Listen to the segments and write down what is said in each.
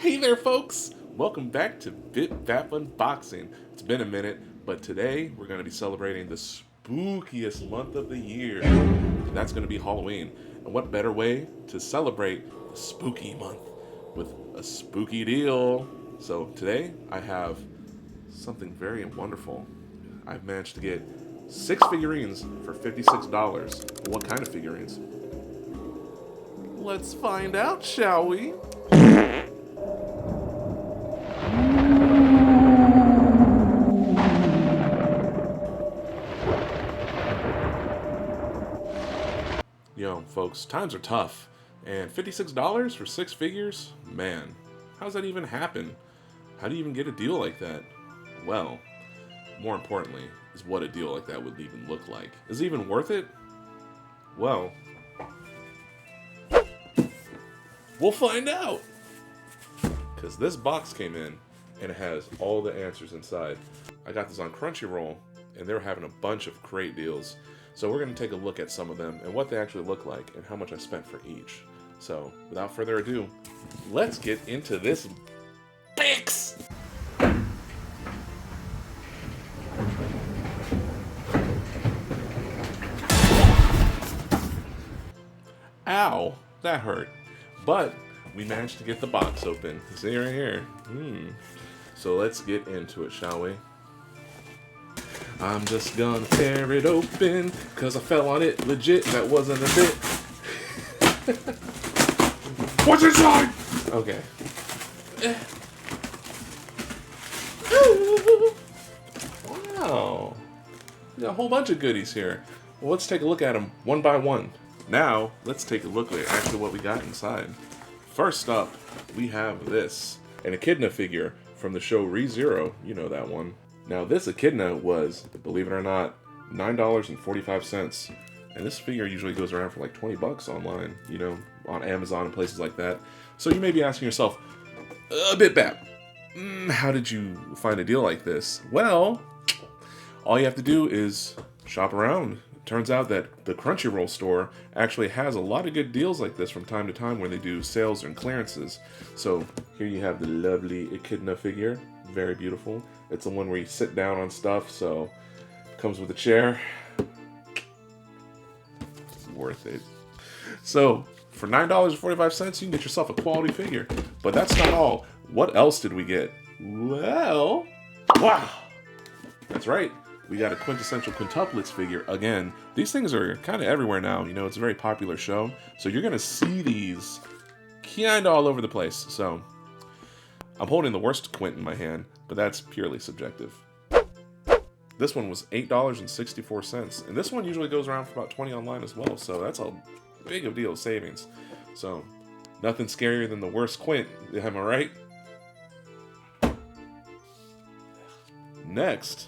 Hey there, folks! Welcome back to Bit Bap Unboxing. It's been a minute, but today we're going to be celebrating the spookiest month of the year. And that's going to be Halloween. And what better way to celebrate the spooky month with a spooky deal? So today I have something very wonderful. I've managed to get 6 figurines for $56. What kind of figurines? Let's find out, shall we? Yo, folks, times are tough. And $56 for 6 figures? Man, how's that even happen? How do you even get a deal like that? Well, more importantly, is what a deal like that would even look like. Is it even worth it? Well, we'll find out! Because this box came in, and it has all the answers inside. I got this on Crunchyroll, and they were having a bunch of great deals. So we're going to take a look at some of them and what they actually look like and how much I spent for each. So without further ado, let's get into this fix! Ow, that hurt. But we managed to get the box open. See right here. So let's get into it, shall we? I'm just gonna tear it open, cause I fell on it legit, that wasn't a bit. What's inside? Okay. Wow. We got a whole bunch of goodies here. Well, let's take a look at them one by one. Now, let's take a look at actually what we got inside. First up, we have this, an Echidna figure from the show ReZero. You know that one. Now this Echidna was, believe it or not, $9.45. And this figure usually goes around for like 20 bucks online, you know, on Amazon and places like that. So you may be asking yourself, a bit bad, how did you find a deal like this? Well, all you have to do is shop around. Turns out that the Crunchyroll store actually has a lot of good deals like this from time to time where they do sales and clearances. So here you have the lovely Echidna figure, very beautiful. It's the one where you sit down on stuff, so it comes with a chair. It's worth it. So for $9.45, you can get yourself a quality figure. But that's not all. What else did we get? Well, wow! That's right. We got a quintessential quintuplets figure again. These things are kind of everywhere now. You know, it's a very popular show. So you're going to see these kind of all over the place. So I'm holding the worst quint in my hand, but that's purely subjective. This one was $8.64. And this one usually goes around for about 20 online as well. So that's a big of deal savings. So nothing scarier than the worst quint. Am I right? Next,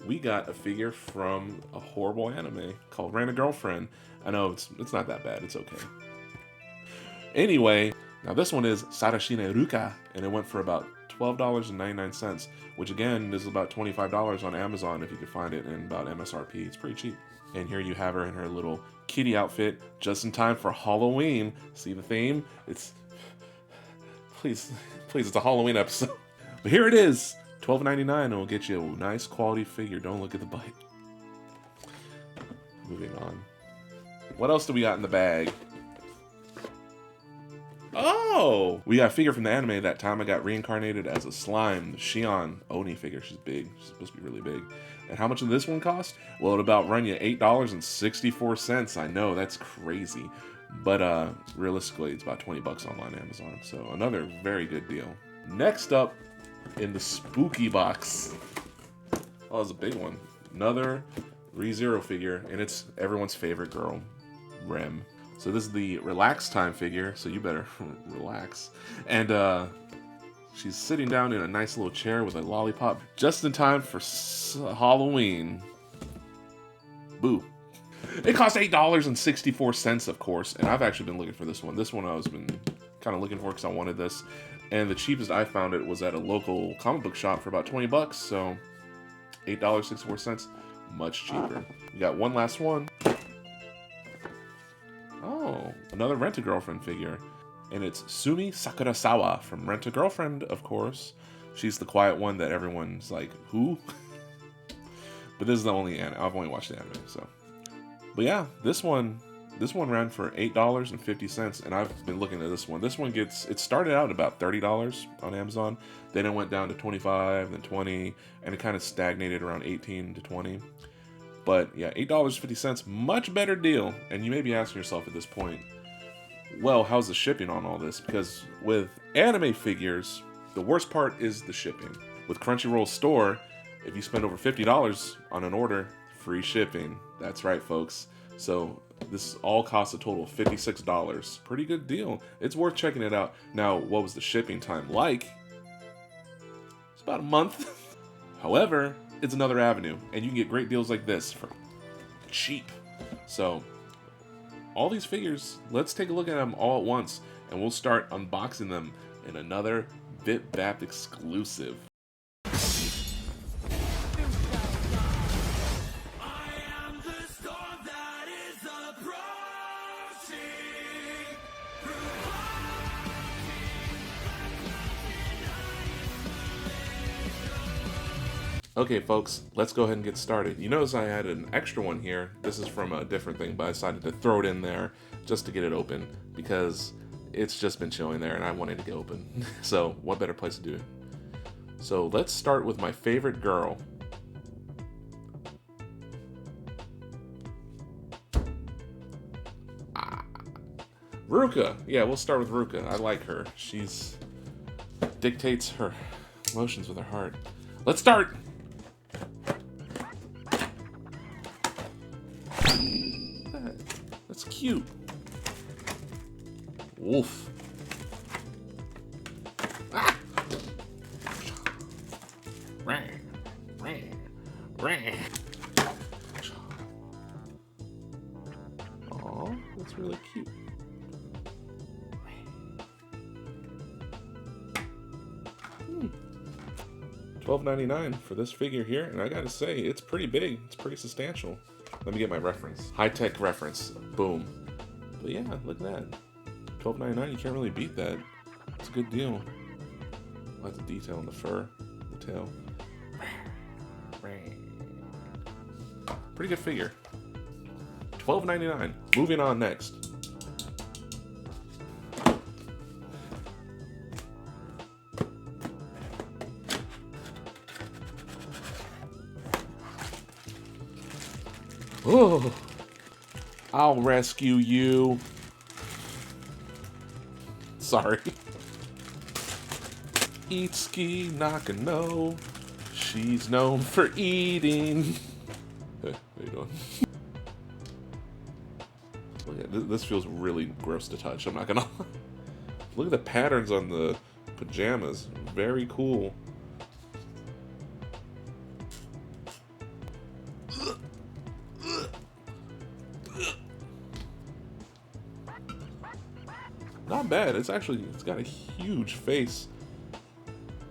we got a figure from a horrible anime called Rent a Girlfriend. I know it's not that bad. It's okay. Anyway, now this one is Sarashine Ruka, and it went for about $12.99, which again is about $25 on Amazon if you can find it in about MSRP. It's pretty cheap. And here you have her in her little kitty outfit, just in time for Halloween. See the theme? It's please, it's a Halloween episode. But here it is. $12.99 and will get you a nice quality figure. Don't look at the bite. Moving on. What else do we got in the bag? Oh! We got a figure from the anime that time I got reincarnated as a slime. The Shion Oni figure. She's big. She's supposed to be really big. And how much did this one cost? Well, it about run you $8.64. I know, that's crazy. But realistically, it's about 20 bucks online Amazon. So another very good deal. Next up, in the spooky box. Oh, it's a big one. Another ReZero figure, and it's everyone's favorite girl, Rem. So this is the relax time figure, so you better relax. And she's sitting down in a nice little chair with a lollipop, just in time for Halloween. Boo. It cost $8.64, of course, and I've actually been looking for this one. This one I've been kind of looking for because I wanted this. And the cheapest I found it was at a local comic book shop for about 20 bucks, so $8.64, much cheaper. We got one last one. Oh, another Rent a Girlfriend figure. And it's Sumi Sakurasawa from Rent a Girlfriend, of course. She's the quiet one that everyone's like, who? But this is the only anime. I've only watched the anime, so. But yeah, this one ran for $8.50, and I've been looking at this one. This one it started out about $30 on Amazon, then it went down to 25, then 20, and it kind of stagnated around 18 to 20. But yeah, $8.50, much better deal. And you may be asking yourself at this point, well, how's the shipping on all this? Because with anime figures, the worst part is the shipping. With Crunchyroll Store, if you spend over $50 on an order, free shipping. That's right, folks. So this all costs a total of $56. Pretty good deal. It's worth checking it out. Now, what was the shipping time like? It's about a month. However, it's another avenue, and you can get great deals like this for cheap. So all these figures, let's take a look at them all at once, and we'll start unboxing them in another BitBap exclusive. Okay, folks, let's go ahead and get started. You notice I had an extra one here. This is from a different thing, but I decided to throw it in there just to get it open because it's just been chilling there and I wanted to get open. So what better place to do it? So let's start with my favorite girl. Ruka. Yeah, we'll start with Ruka. I like her. She's dictates her emotions with her heart. Let's start! That's cute. Wolf. Ah! Aw, that's really cute. $12.99 for this figure here, and I gotta say, it's pretty big. It's pretty substantial. Let me get my reference. High-tech reference. Boom. But yeah, look at that. $12.99, you can't really beat that. It's a good deal. I like the detail in the fur, the tail. Pretty good figure. $12.99. Moving on next. Oh, I'll rescue you. Sorry. Itsuki Nakano. She's known for eating. Hey, how you doing? Look at this feels really gross to touch, I'm not gonna lie. Look at the patterns on the pajamas. Very cool. Not bad. It's got a huge face.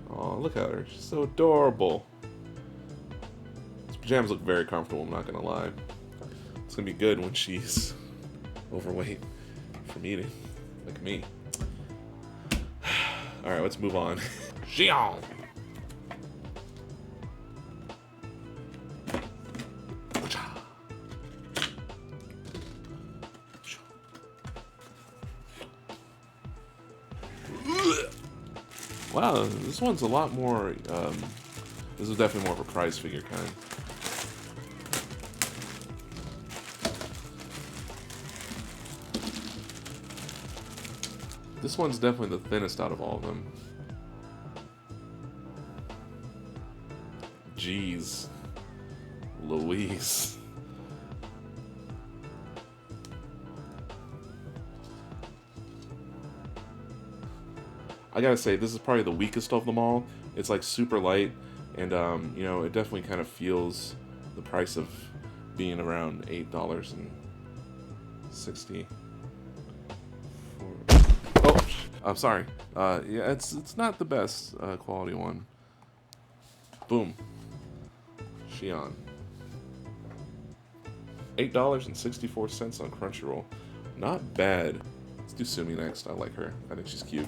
Oh, look at her. She's so adorable. These pajamas look very comfortable, I'm not gonna lie. It's gonna be good when she's overweight from eating, like me. Alright, let's move on. Xion! Wow, this one's a lot more, this is definitely more of a prize figure kind. This one's definitely the thinnest out of all of them. Jeez. Louise. I gotta say, this is probably the weakest of them all. It's like super light, and you know, it definitely kind of feels the price of being around $8.60. Oh, I'm sorry. Yeah, it's not the best quality one. Boom. Xion. $8.64 on Crunchyroll. Not bad. Let's do Sumi next. I like her. I think she's cute.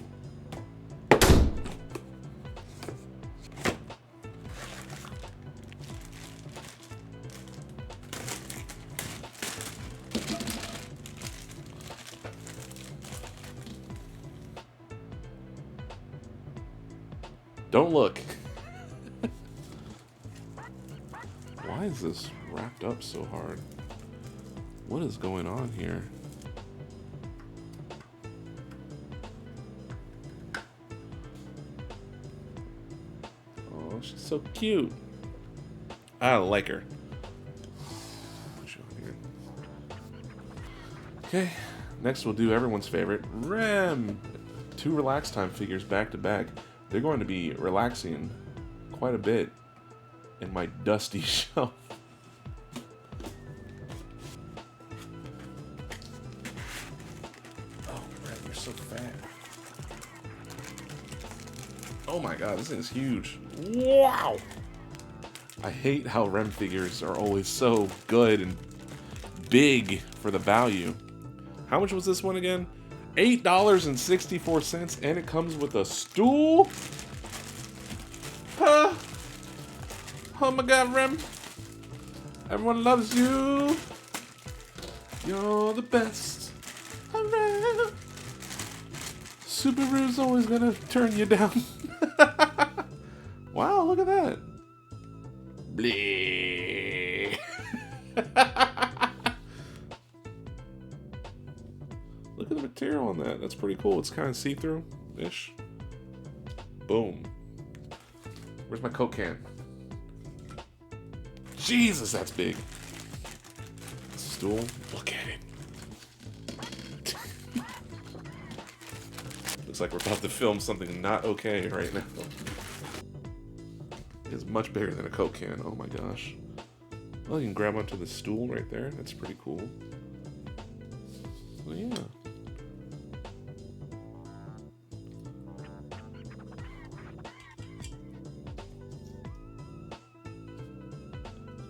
Don't look. Why is this wrapped up so hard? What is going on here? Oh, she's so cute. I like her. Okay, next we'll do everyone's favorite, Rem. 2 relax time figures back to back. They're going to be relaxing quite a bit in my dusty shelf. Oh, Rem, you're so fat. Oh my god, this thing's huge. Wow! I hate how Rem figures are always so good and big for the value. How much was this one again? $8.64, and it comes with a stool? Huh? Oh my god, Rem. Everyone loves you. You're the best. Rem. Subaru's always gonna turn you down. Wow, look at that. Blee. Look at the material on that. That's pretty cool. It's kind of see-through-ish. Boom. Where's my Coke can? Jesus, that's big. Stool. Look at it. Looks like we're about to film something not okay right now. It's much bigger than a Coke can. Oh my gosh. Well, you can grab onto the stool right there. That's pretty cool. So yeah.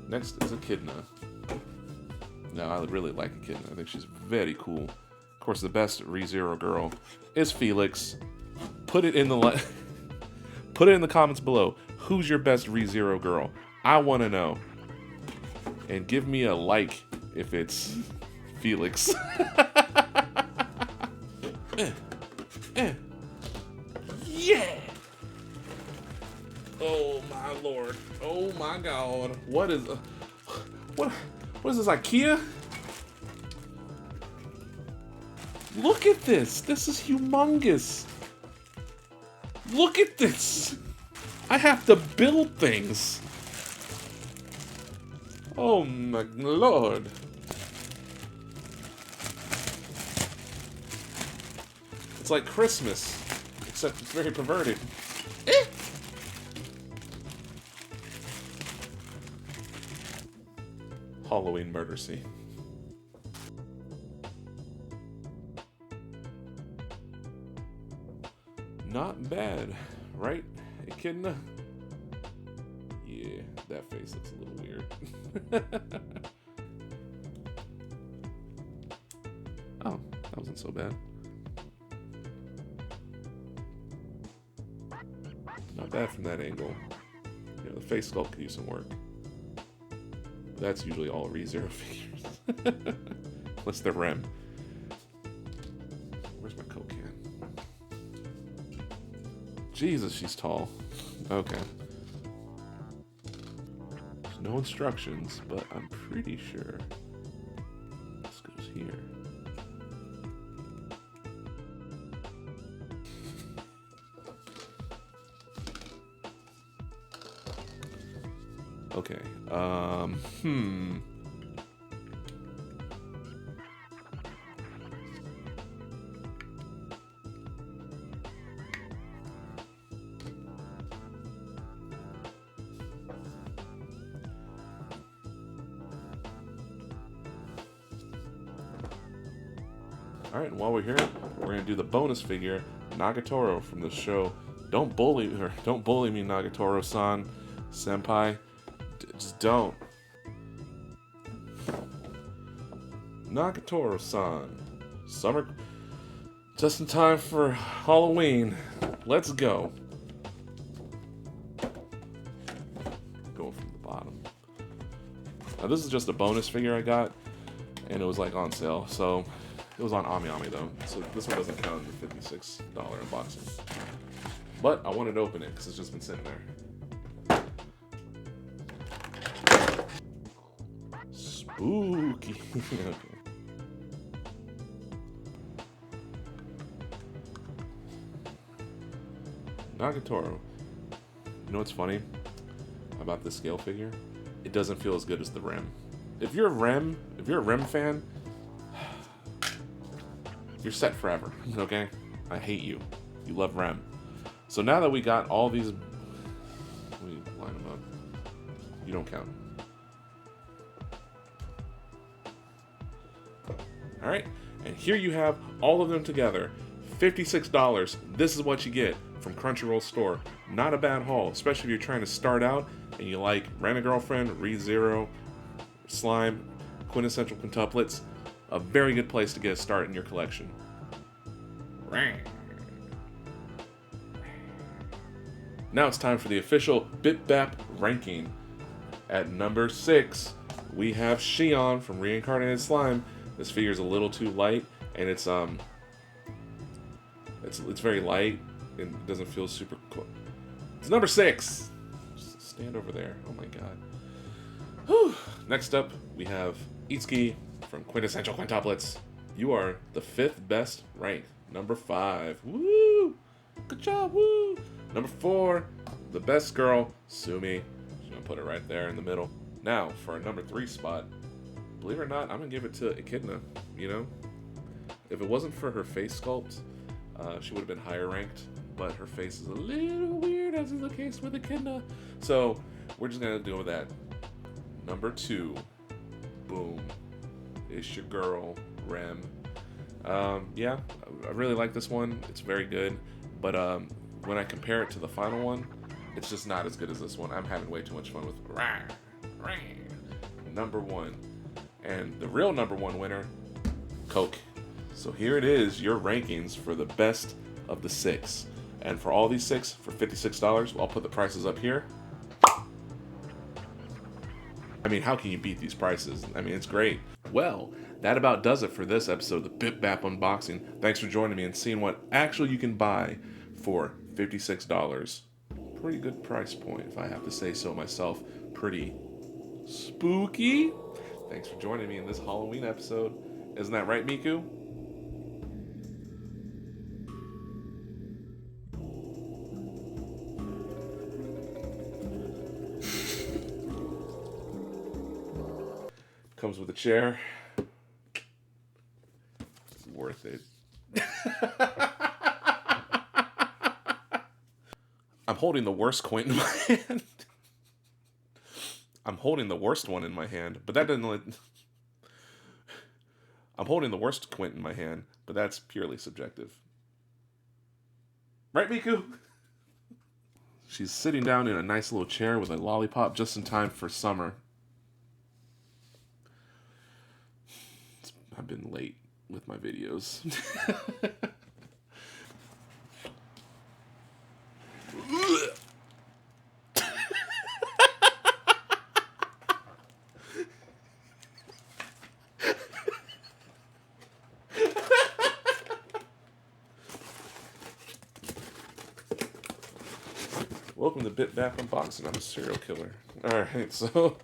Next is Echidna. Now, I would really like Echidna. I think she's very cool. Of course, the best ReZero girl is Felix. Put it in the put it in the comments below. Who's your best ReZero girl? I want to know. And give me a like if it's Felix. Yeah. Oh my lord. Oh my god. What is what is this, IKEA? Look at this. This is humongous. Look at this. I have to build things. Oh my lord. It's like Christmas, except it's very perverted. Halloween murder scene. Not bad, right, Echidna? Yeah, that face looks a little weird. Oh, that wasn't so bad. Not bad from that angle. You know, the face sculpt could use some work. That's usually all ReZero figures. Unless they're Rem. Where's my Coke can? Jesus, she's tall. Okay. There's no instructions, but I'm pretty sure this goes here. Okay. Alright, and while we're here, we're gonna do the bonus figure, Nagatoro from the show. Don't bully me, Nagatoro-san, senpai. Just don't. Nagatoro-san. Just in time for Halloween. Let's go. Going from the bottom. Now this is just a bonus figure I got, and it was like on sale, so it was on AmiAmi though, so this one doesn't count in the $56 unboxing. But I wanted to open it because it's just been sitting there. Spooky. Okay. Nagatoro. You know what's funny about this scale figure? It doesn't feel as good as the Rem. If you're a Rem fan, you're set forever, okay? I hate you. You love Rem. So now that we got all these, we line them up. You don't count. All right, and here you have all of them together. $56. This is what you get from Crunchyroll store. Not a bad haul, especially if you're trying to start out and you like Rent-A-Girlfriend, ReZero, Slime, Quintessential Quintuplets. A very good place to get a start in your collection. Now it's time for the official BitBap ranking. At number 6, we have Shion from Reincarnated Slime. This figure is a little too light, and it's very light and it doesn't feel super cool. It's number 6. Just stand over there. Oh my god. Whew. Next up, we have Itsuki from Quintessential Quintuplets. You are the 5th best ranked. Number 5. Woo! Good job, woo! Number 4, the best girl, Sumi. She's gonna put it right there in the middle. Now, for our number 3 spot, believe it or not, I'm gonna give it to Echidna. You know? If it wasn't for her face sculpt, she would have been higher ranked, but her face is a little weird, as is the case with Echidna. So, we're just gonna go with that. Number 2, boom. It's your girl, Rem. Yeah, I really like this one. It's very good, but when I compare it to the final one, it's just not as good as this one. I'm having way too much fun with number 1. And the real number 1 winner, Coke. So here it is, your rankings for the best of the 6. And for all these 6, for $56, I'll put the prices up here. I mean, how can you beat these prices? I mean, it's great. Well, that about does it for this episode of the BitBap Unboxing. Thanks for joining me and seeing what actually you can buy for $56. Pretty good price point, if I have to say so myself. Pretty spooky. Thanks for joining me in this Halloween episode. Isn't that right, Miku? Comes with a chair. It's worth it. I'm holding the worst Quint in my hand. I'm holding the worst one in my hand, but that doesn't let... I'm holding the worst Quint in my hand, but that's purely subjective. Right, Miku? She's sitting down in a nice little chair with a lollipop just in time for summer. I've been late with my videos. Welcome to BitBap Unboxing. I'm a serial killer. Alright, so...